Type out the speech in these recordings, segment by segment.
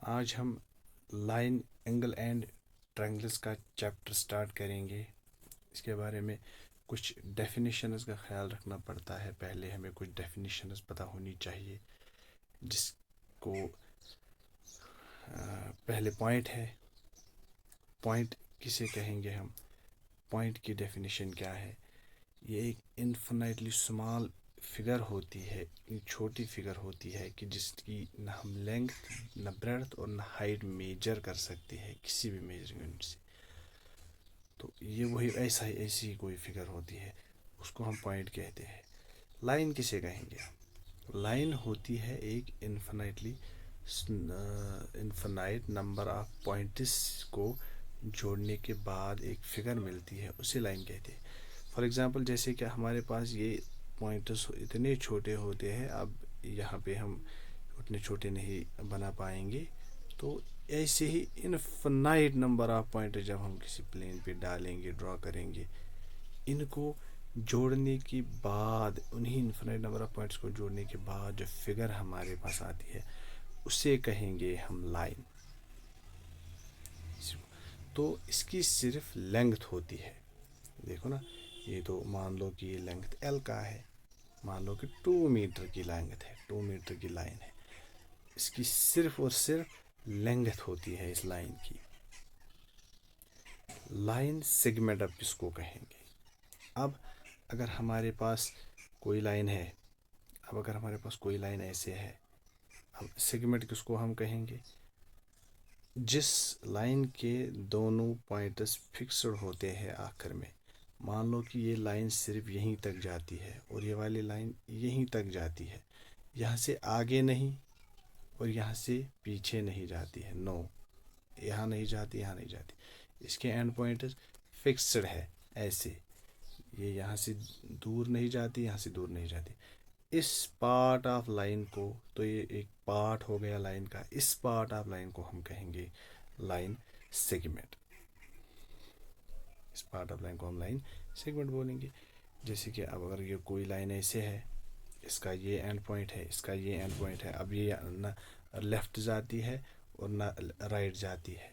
آج ہم line angle and triangles کا چیپٹر سٹارٹ کریں گے. اس کے بارے میں کچھ ڈیفینیشنز کا خیال رکھنا پڑتا ہے. پہلے ہمیں کچھ ڈیفینیشنز پتہ ہونی چاہیے جس کو پہلے پوائنٹ ہے. پوائنٹ کسے کہیں گے ہم؟ پوائنٹ کی ڈیفینیشن کیا ہے؟ یہ ایک انفینائٹلی اسمال فگر ہوتی ہے، چھوٹی فگر ہوتی ہے کہ جس کی نہ ہم لینگتھ نہ بریڈتھ اور نہ ہائٹ میجر کر سکتے ہیں کسی بھی میجرنگ یونٹ سے. تو یہ وہی ایسی کوئی فگر ہوتی ہے، اس کو ہم پوائنٹ کہتے ہیں. لائن کسے کہیں گے؟ لائن ہوتی ہے ایک انفینائٹ نمبر آف پوائنٹس کو جوڑنے کے بعد ایک فگر ملتی ہے، اسے لائن کہتے ہیں. فار ایگزامپل جیسے کہ ہمارے پاس یہ پوائنٹس اتنے چھوٹے ہوتے ہیں، اب یہاں پہ ہم اتنے چھوٹے نہیں بنا پائیں گے. تو ایسے ہی انفینائٹ نمبر آف پوائنٹ جب ہم کسی پلین پہ ڈالیں گے، ڈرا کریں گے، ان کو جوڑنے کے بعد، انہی انفینائٹ نمبر آف پوائنٹس کو جوڑنے کے بعد جو فگر ہمارے پاس آتی ہے اسے کہیں گے ہم لائن. تو اس کی صرف لینگتھ ہوتی ہے. دیکھو نا، یہ تو مان لو کہ یہ لینگتھ ایل کا ہے، مان لو کہ 2 میٹر کی لینگتھ ہے، 2 میٹر کی لائن ہے. اس کی صرف اور صرف لینگتھ ہوتی ہے اس لائن کی. لائن سیگمنٹ اب کس کو کہیں گے؟ اب اگر ہمارے پاس کوئی لائن ہے، کوئی لائن ایسے ہے، اب سیگمنٹ کس کو ہم کہیں گے؟ جس لائن کے دونوں پوائنٹس فکسڈ ہوتے ہیں آخر میں. مان لو کہ یہ لائن صرف یہیں تک جاتی ہے اور یہ والی لائن یہیں تک جاتی ہے، یہاں سے آگے نہیں اور یہاں سے پیچھے نہیں جاتی ہے. نو، یہاں نہیں جاتی، یہاں نہیں جاتی. اس کے اینڈ پوائنٹس فکسڈ ہے ایسے، یہ یہاں سے دور نہیں جاتی، یہاں سے دور نہیں جاتی. اس پارٹ آف لائن کو، تو یہ ایک پارٹ ہو گیا لائن کا، اس پارٹ آف لائن کو ہم کہیں گے لائن سیگمنٹ. اس پارٹ آف لائن کو ہم لائن سیگمنٹ بولیں گے. جیسے کہ اب اگر یہ کوئی لائن ایسے ہے، اس کا یہ اینڈ پوائنٹ ہے، اس کا یہ اینڈ پوائنٹ ہے، اب یہ نہ لیفٹ جاتی ہے اور نہ رائٹ جاتی ہے،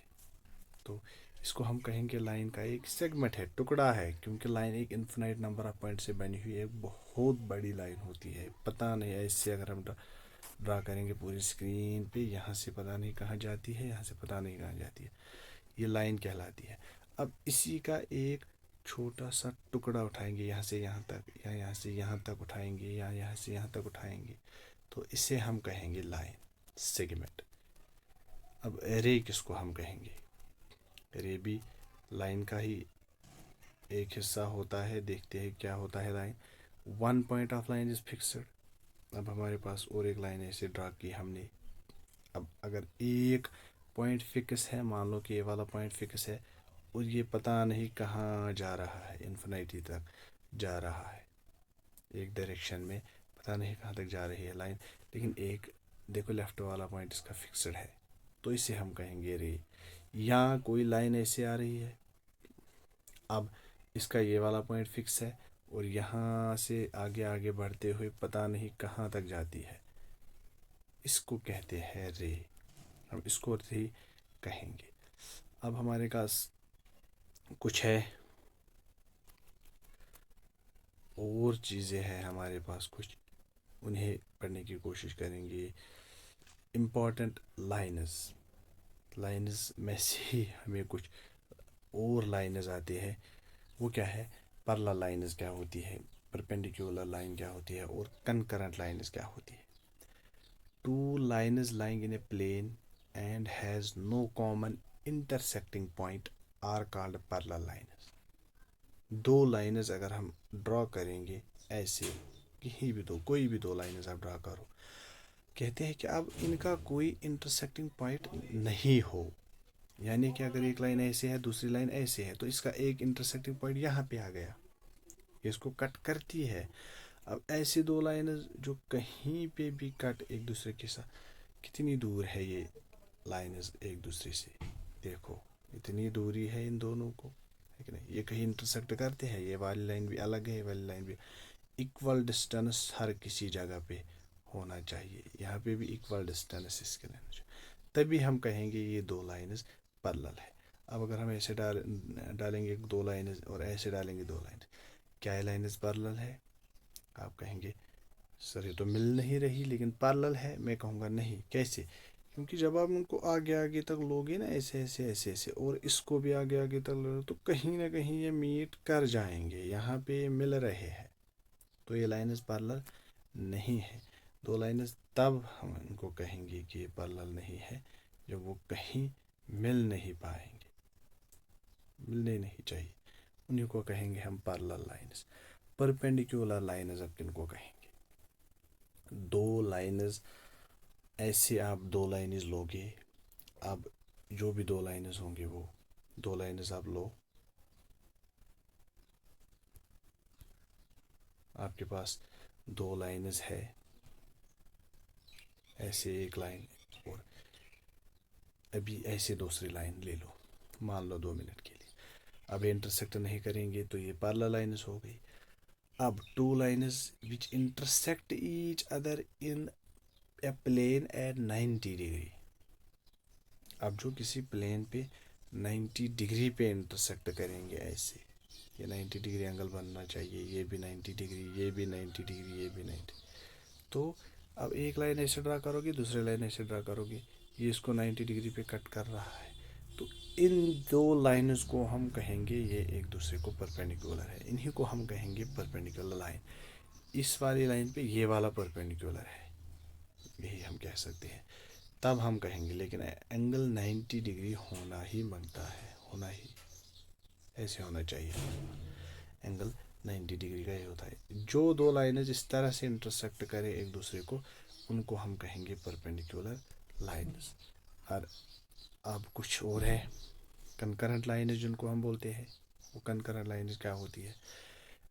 تو اس کو ہم کہیں گے لائن کا ایک سیگمنٹ ہے، ٹکڑا ہے. کیونکہ لائن ایک انفینائٹ نمبر آف پوائنٹ سے بنی ہوئی ایک بہت بڑی لائن ہوتی ہے. پتہ نہیں ایسے اگر ہم ڈرا کریں گے پوری اسکرین پہ، یہاں سے پتہ نہیں کہاں جاتی ہے، یہاں سے پتہ نہیں کہاں جاتی ہے، یہ لائن کہلاتی ہے. اب اسی کا ایک چھوٹا سا ٹکڑا اٹھائیں گے، یہاں سے یہاں تک، یا یہاں سے یہاں تک اٹھائیں گے، یا یہاں سے یہاں تک اٹھائیں گے، تو اسے ہم کہیں گے لائن سیگمنٹ. اب رے کس کو ہم کہیں گے؟ رے بھی لائن کا ہی ایک حصہ ہوتا ہے. دیکھتے ہیں کیا ہوتا ہے line. 1 point of line is fixed. اب ہمارے پاس اور ایک لائن ایسے ڈرا کی ہم نے. اب اگر ایک پوائنٹ فکس ہے، مان لو کہ یہ والا پوائنٹ فکس ہے اور یہ پتہ نہیں کہاں جا رہا ہے، انفینٹی تک جا رہا ہے ایک ڈائریکشن میں، پتہ نہیں کہاں تک جا رہی ہے لائن، لیکن ایک دیکھو لیفٹ والا پوائنٹ اس کا فکسڈ ہے، تو اسے ہم کہیں گے رے. یہاں کوئی لائن ایسے آ رہی ہے، اب اس کا یہ والا پوائنٹ فکس ہے اور یہاں سے آگے آگے بڑھتے ہوئے پتہ نہیں کہاں تک جاتی ہے، اس کو کہتے ہیں رے. ہم اس کو رے کہیں گے. اب ہمارے پاس کچھ ہے اور چیزیں ہیں، ہمارے پاس کچھ، انہیں پڑھنے کی کوشش کریں گے. امپورٹنٹ لائنز میں سے ہی ہمیں کچھ اور لائنز آتے ہیں. وہ کیا ہے؟ پیرالل لائنز کیا ہوتی ہے، پرپینڈیکولر لائن کیا ہوتی ہے، اور کنکرنٹ لائنز کیا ہوتی ہے. 2 lines lying in a plane and has no common intersecting point are called parallel lines. 2 lines اگر ہم ڈرا کریں گے ایسے، کہیں بھی کوئی بھی 2 lines آپ ڈرا کرو، کہتے ہیں کہ اب ان کا کوئی انٹرسیکٹنگ پوائنٹ نہیں ہو. یعنی کہ اگر ایک لائن ایسے ہے، دوسری لائن ایسے ہے، تو اس کا ایک انٹرسیکٹنگ پوائنٹ یہاں پہ آ گیا، یہ اس کو کٹ کرتی ہے. اب ایسے 2 لائنز جو کہیں پہ بھی کٹ ایک دوسرے کے ساتھ، کتنی دور ہے یہ لائنز ایک دوسرے سے؟ دیکھو اتنی دوری ہے ان دونوں کو، ہے کہ نہیں؟ یہ کہیں انٹرسیکٹ کرتے ہیں، یہ والی لائن بھی الگ ہے، یہ والی لائن بھی. ایکول ڈسٹینس ہر کسی جگہ پہ ہونا چاہیے، یہاں پہ بھی ایکول ڈسٹینس اس کے لینا چاہیے. تبھی ہم کہیں گے یہ دو لائنز پیرلل ہے. اب اگر ہم ایسے ڈالیں گے دو لائنز اور ایسے ڈالیں گے دو لائنز، کیا یہ لائنز پیرلل ہے؟ آپ کہیں گے سر یہ تو مل نہیں رہی لیکن پیرلل ہے. میں کہوں گا نہیں. کیسے؟ کیونکہ جب آپ ان کو آگے آگے تک لوگے نا ایسے ایسے ایسے ایسے اور اس کو بھی آگے آگے تک لو تو کہیں نہ کہیں یہ میٹ کر جائیں گے. یہاں پہ یہ مل رہے ہیں تو یہ لائنز پیرلل نہیں ہے. دو لائنز تب ہم ان کو کہیں گے کہ یہ پیرلل نہیں ہے جب وہ کہیں مل نہیں پائیں گے، ملنے نہیں چاہیے. انہیں کو کہیں گے ہم پیرلل لائنز. پرپینڈیکولر لائنز اب کن کو کہیں گے؟ دو لائنز ایسے آپ دو لائنز لو گے. اب جو بھی دو لائنز ہوں گے وہ دو لائنز آپ لو. آپ کے پاس دو لائنز ہے، ایسے ایک لائن اور ابھی ایسے دوسری لائن لے لو، مان لو 2 منٹ کے لیے. اب انٹرسیکٹ نہیں کریں گے تو یہ پیرلل لائنز ہو گئی. اب two lines which intersect each other in a plane at 90 degree. اب جو کسی پلین پہ 90 ڈگری پہ انٹرسیکٹ کریں گے ایسے، یہ 90 ڈگری اینگل بننا چاہیے، یہ بھی 90 ڈگری، یہ بھی 90 ڈگری، یہ بھی 90. تو اب ایک لائن ایسے ڈرا کرو گے، دوسری لائن ایسے ڈرا کرو گے، یہ اس کو 90 ڈگری پہ کٹ کر رہا ہے. تو ان دو لائنز کو ہم کہیں گے یہ ایک دوسرے کو پرپینڈیکولر ہے. انہی کو ہم کہیں گے پرپینڈیکولر لائن. اس والی لائن پہ یہ والا پرپینڈیکولر ہے، یہی ہم کہہ سکتے ہیں. تب ہم کہیں گے. لیکن اینگل 90 ڈگری ہونا ہی مانگتا ہے، ہونا ہی ایسے ہونا چاہیے. اینگل 90 ڈگری کا ہی ہوتا ہے. جو دو لائنز اس طرح سے انٹرسیکٹ کرے ایک دوسرے کو ان کو ہم کہیں گے پرپینڈیکولر لائنز. اور اب کچھ اور ہے کنکرنٹ لائنز جن کو ہم بولتے ہیں. وہ کنکرنٹ لائنز کیا ہوتی ہے؟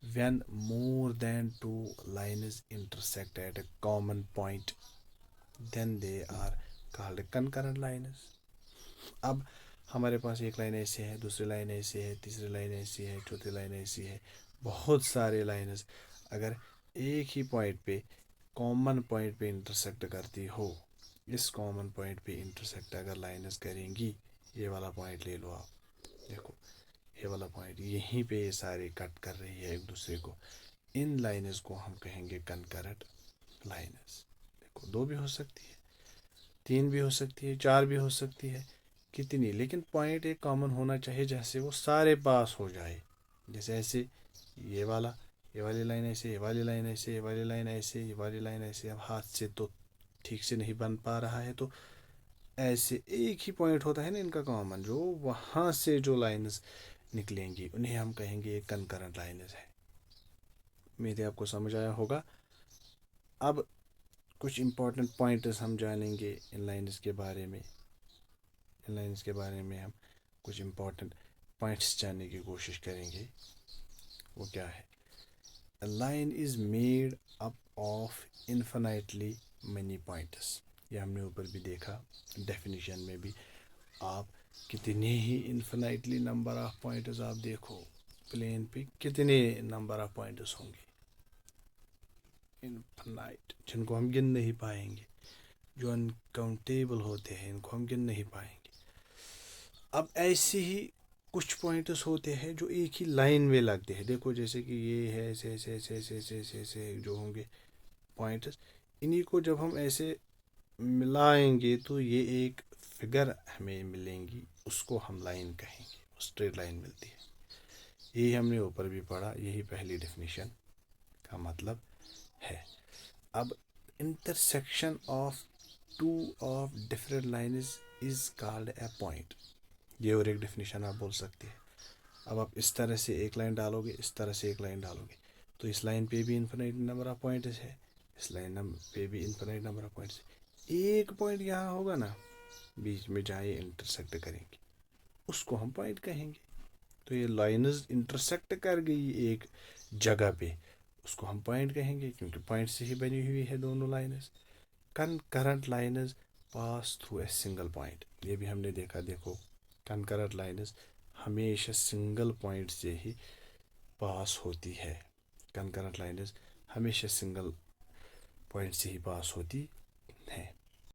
when more than two lines intersect at a common point then they are called concurrent lines. اب ہمارے پاس ایک لائن ایسے ہے، دوسری لائن ایسی ہے، تیسری لائن ایسی ہے، چوتھی لائن ایسی ہے. بہت سارے لائنز اگر ایک ہی پوائنٹ پہ کامن پوائنٹ پہ انٹرسیکٹ کرتی ہو، اس کامن پوائنٹ پہ انٹرسیکٹ اگر لائنز کریں گی، یہ والا پوائنٹ لے لو آپ، دیکھو یہ والا پوائنٹ یہیں پہ یہ سارے کٹ کر رہی ہے ایک دوسرے کو. ان لائنز کو ہم کہیں گے کنکرنٹ لائنز. دیکھو دو بھی ہو سکتی ہے، تین بھی ہو سکتی ہے، چار بھی ہو سکتی ہے، کتنی، لیکن پوائنٹ ایک کامن ہونا چاہیے جیسے وہ سارے پاس ہو جائے. جیسے ایسے یہ والی لائن ایسے، یہ والی لائن ایسے، یہ والی لائن ایسے، یہ والی لائن ایسے. اب ہاتھ سے تو ٹھیک سے نہیں بن پا رہا ہے تو ایسے ایک ہی پوائنٹ ہوتا ہے نا ان کا کامن، جو وہاں سے جو لائنز نکلیں گی انہیں ہم کہیں گے کنکرنٹ لائنز ہے. امید ہے آپ کو سمجھ آیا ہوگا. اب کچھ امپورٹنٹ پوائنٹس ہم جانیں گے ان لائنز کے بارے میں. ان لائنز کے بارے میں ہم کچھ امپورٹنٹ پوائنٹس جاننے کی کوشش کریں گے. وہ کیا ہے؟ A line is made up of infinitely many points. یہ ہم نے اوپر بھی دیکھا ڈیفینیشن میں بھی. آپ کتنے ہی انفینائٹلی نمبر آف پوائنٹس آپ دیکھو پلین پہ کتنے نمبر آف پوائنٹس ہوں گے، انفینائٹ، جن کو ہم گن نہیں پائیں گے، جو انکاؤنٹیبل ہوتے ہیں، ان کو ہم گن نہیں پائیں گے. اب ایسے ہی کچھ پوائنٹس ہوتے ہیں جو ایک ہی لائن میں لگتے ہیں. دیکھو جیسے کہ یہ ہے ایسے ایسے ایسے ایسے ایسے ایسے ایسے جو ہوں گے پوائنٹس، انہی کو جب ہم ایسے ملائیں گے تو یہ ایک فگر ہمیں ملیں گی، اس کو ہم لائن کہیں گے. اسٹریٹ لائن ملتی ہے. یہی ہم نے اوپر بھی پڑھا، یہی پہلی ڈیفینیشن کا مطلب ہے. اب intersection of two of different lines is called a point. یہ اور ایک ڈیفینیشن آپ بول سکتے ہیں. اب آپ اس طرح سے ایک لائن ڈالو گے، اس طرح سے ایک لائن ڈالو گے تو اس لائن پہ بھی انفینائٹ نمبر آف پوائنٹس ہے، اس لائن پہ بھی انفینائٹ نمبر آف پوائنٹس ہے. ایک پوائنٹ یہاں ہوگا نا بیچ میں جہاں یہ انٹرسیکٹ کریں گے، اس کو ہم پوائنٹ کہیں گے. تو یہ لائنز انٹرسیکٹ کر گئی ایک جگہ پہ، اس کو ہم پوائنٹ کہیں گے کیونکہ پوائنٹ سے ہی بنی ہوئی ہے دونوں lines. Concurrent lines pass through a single point. یہ بھی ہم نے دیکھا. دیکھو کنکرنٹ لائنز ہمیشہ سنگل پوائنٹ سے ہی پاس ہوتی ہے. کنکرنٹ لائنز ہمیشہ سنگل پوائنٹ سے ہی پاس ہوتی ہے.